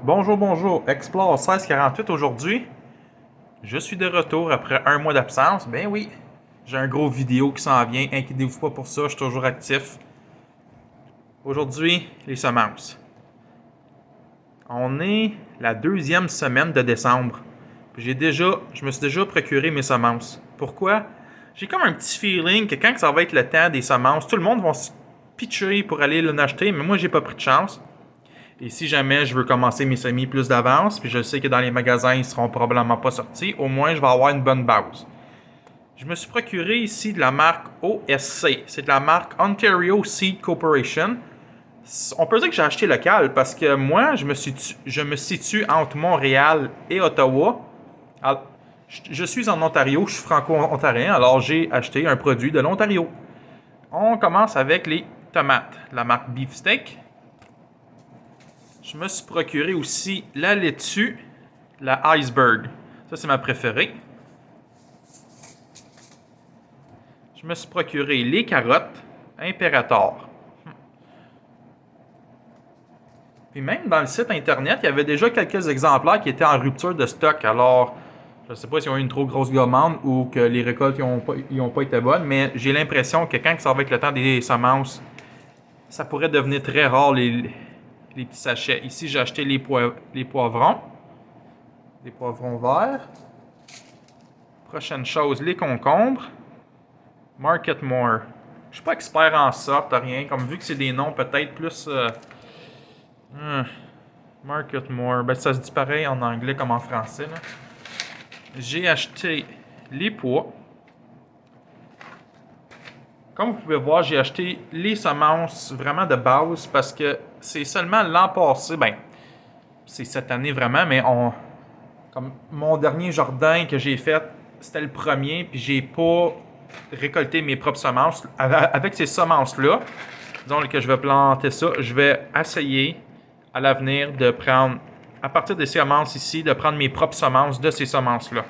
Bonjour, bonjour. Explore 1648 aujourd'hui. Je suis de retour après un mois d'absence. Ben oui, j'ai un gros vidéo qui s'en vient. Inquiétez-vous pas pour ça, je suis toujours actif. Aujourd'hui, les semences. On est la deuxième semaine de décembre. Je me suis déjà procuré mes semences. Pourquoi? J'ai comme un petit feeling que quand ça va être le temps des semences, tout le monde va se pitcher pour aller l'en acheter, mais moi j'ai pas pris de chance. Et si jamais je veux commencer mes semis plus d'avance, puis je sais que dans les magasins, ils seront probablement pas sortis, au moins je vais avoir une bonne base. Je me suis procuré ici de la marque OSC. C'est de la marque Ontario Seed Corporation. On peut dire que j'ai acheté local parce que moi, je me situe entre Montréal et Ottawa. Alors, je suis en Ontario, je suis franco-ontarien, alors j'ai acheté un produit de l'Ontario. On commence avec les tomates. La marque Beefsteak. Je me suis procuré aussi la laitue, la Iceberg. Ça, c'est ma préférée. Je me suis procuré les carottes Imperator. Puis même dans le site internet, il y avait déjà quelques exemplaires qui étaient en rupture de stock. Alors, je ne sais pas s'ils ont eu une trop grosse commande ou que les récoltes n'ont pas été bonnes, mais j'ai l'impression que quand ça va être le temps des semences, ça pourrait devenir très rare les petits sachets. Ici, j'ai acheté les poivrons. Des poivrons verts. Prochaine chose, les concombres. Market More. Je suis pas expert en sorte, rien. Comme vu que c'est des noms peut-être plus. Market More. Ben, ça se dit pareil en anglais comme en français. Là. J'ai acheté les pois. Comme vous pouvez voir, j'ai acheté les semences vraiment de base parce que c'est seulement l'an passé. Ben, c'est cette année vraiment, mais comme mon dernier jardin que j'ai fait, c'était le premier, puis j'ai pas récolté mes propres semences. Avec ces semences-là, disons que je vais planter ça, je vais essayer à l'avenir de prendre, à partir des semences ici, de prendre mes propres semences de ces semences-là.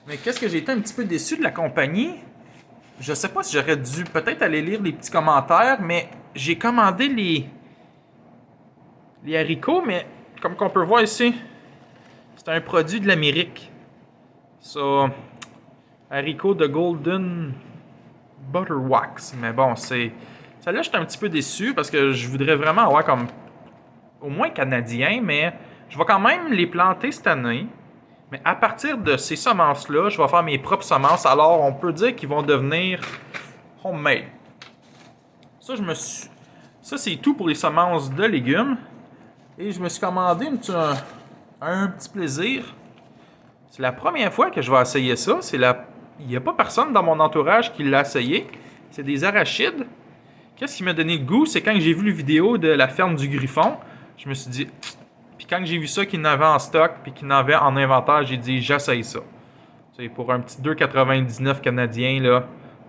Mais qu'est-ce que j'ai été un petit peu déçu de la compagnie? Je sais pas si j'aurais dû peut-être aller lire les petits commentaires, mais j'ai commandé les haricots, mais comme qu'on peut voir ici, c'est un produit de l'Amérique. Ça, haricots de Golden Butter Wax. Mais bon, c'est. Celle-là, j'étais un petit peu déçu parce que je voudrais vraiment avoir comme. Au moins canadien, mais je vais quand même les planter cette année. Mais à partir de ces semences-là, je vais faire mes propres semences. Alors, on peut dire qu'ils vont devenir homemade. Ça, Ça, c'est tout pour les semences de légumes. Et je me suis commandé un petit plaisir. C'est la première fois que je vais essayer ça. Il n'y a pas personne dans mon entourage qui l'a essayé. C'est des arachides. Qu'est-ce qui m'a donné le goût? C'est quand j'ai vu la vidéo de la ferme du Griffon. Je me suis dit... Puis quand j'ai vu ça qu'il n'avait en stock puis qu'il n'avait en inventaire, j'ai dit j'essaye ça. C'est pour un petit 2,99 canadien, là.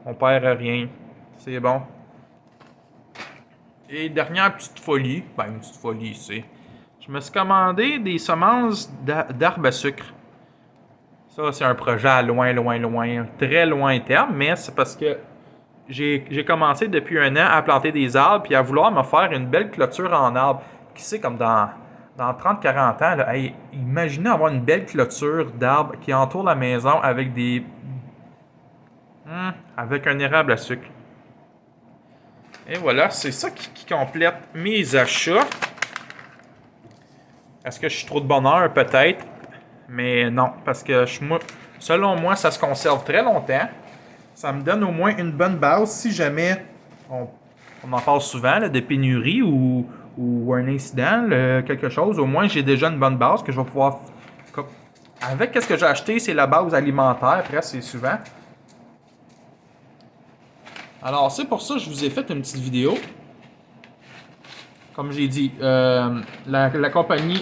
On perd rien. C'est bon. Et dernière petite folie. Ben, une petite folie, c'est... Je me suis commandé des semences d'arbres à sucre. Ça, c'est un projet à loin, loin, loin, très loin terme, mais c'est parce que j'ai commencé depuis un an à planter des arbres puis à vouloir me faire une belle clôture en arbre. Qui sait, comme dans 30-40 ans, là, hey, imaginez avoir une belle clôture d'arbres qui entoure la maison avec avec un érable à sucre. Et voilà, c'est ça qui complète mes achats. Est-ce que je suis trop de bonheur? Peut-être. Mais non, parce que selon moi, ça se conserve très longtemps. Ça me donne au moins une bonne base si jamais on en parle souvent là, de pénurie ou un incident, quelque chose. Au moins, j'ai déjà une bonne base que je vais pouvoir. Avec ce que j'ai acheté, c'est la base alimentaire, presque, c'est souvent. Alors, c'est pour ça que je vous ai fait une petite vidéo. Comme j'ai dit, la compagnie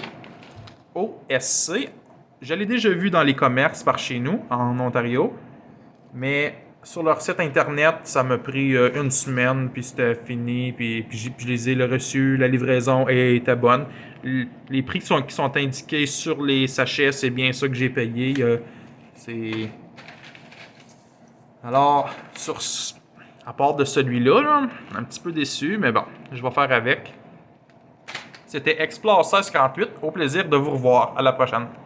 OSC, je l'ai déjà vu dans les commerces par chez nous, en Ontario. Mais sur leur site internet, ça m'a pris une semaine, puis c'était fini, puis je les ai reçus, la livraison était bonne. Les prix qui sont indiqués sur les sachets, c'est bien ça que j'ai payé. C'est... Alors, à part de celui-là, là, un petit peu déçu, mais bon, je vais faire avec. C'était Explore 1658. Au plaisir de vous revoir. À la prochaine.